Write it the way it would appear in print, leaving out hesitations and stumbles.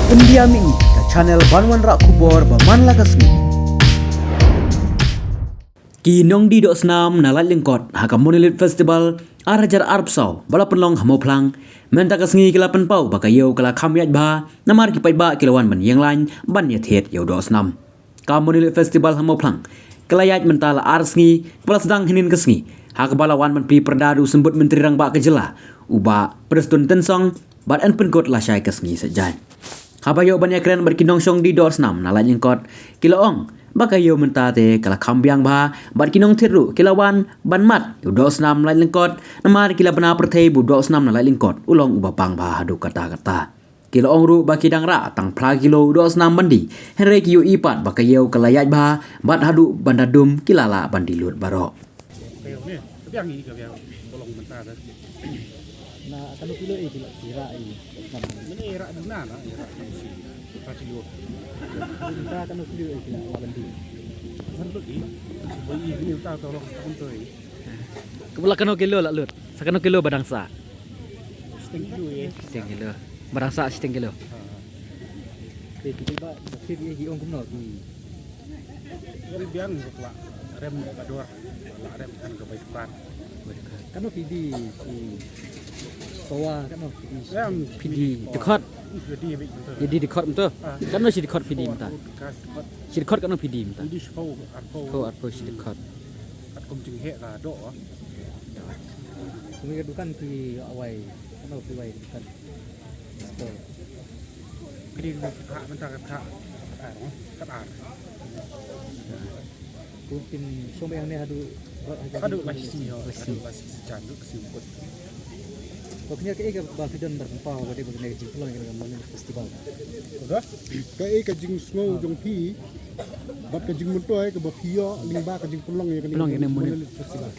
Pendiami ke channel Banwan Rak Kubor Baman Lakasmi. Kinong di dok senam nalat lingkot hakam Monelit Festival arajar arbsau bala penlong hamo plang menta kasngi kelapan pau bakayau kala khamyat ba namar ki pai ba kilawan ban yang lain ban ya thet yau dok senam ka Monelit Festival hamo plang kelayat mentala arsngi bala sedang hinin kasngi hak balawan man pi perdadu sembut menteri rang ba kejela uba preston tensong bat an penkot la syai kasngi sajai habayo ban ya kren berkinong syong di dok senam nalat lingkot kilaong bakayo mentate kala kambiang ba bat kinong tiru kilawan ban mat yu dos nam lai lengkot namar kila bana perthei bu dos nam lai lengkot ulong ubapang ba hadu kata kila ongru ba kidang ra tang pra kilo dos nam bandi henre kiyo ipat bakayo kalayat ba bat hadu bandadum kilala bandilut barok Kayo ni, kabiang i kabiang bolong mentada. Na kanu kilo kilo kira Ini era duna na, era si Patio. kita kanu kilo kilo wabandi. Kan lagi, bayi ini uta tolong untuk ini. kebula kano kilo la lut sakano kilo badangsa Setengah dulu ya. seteng kilo badangsa seteng kilo Kita ba kiri hiong kumno di. Jadi biang setelah rem bador, rem kan kebaikan. Kanu pidi si Toa kanu pidi. Rem pidi dekot jadi begitu. jadi dekot betul kano si dekot pidi minta Kas si dekot kano pidi minta di show atau ko arpo si dekot atau jeng he lah do. Kumi dukan pi awai kanu pi wai dukan. So Jadi hak mentar hak kat kumpin sombe yang ni hadu. Kadu masih masih candu kesimput. Pokoknya ke ba fidon berpau bade bade jiplong yang mana festival. Udah? Kayak kajing semua jong pi, bat kajing mentoy ke bapio, limba kajing pelong ya kan. Pelong yang Monelit festival.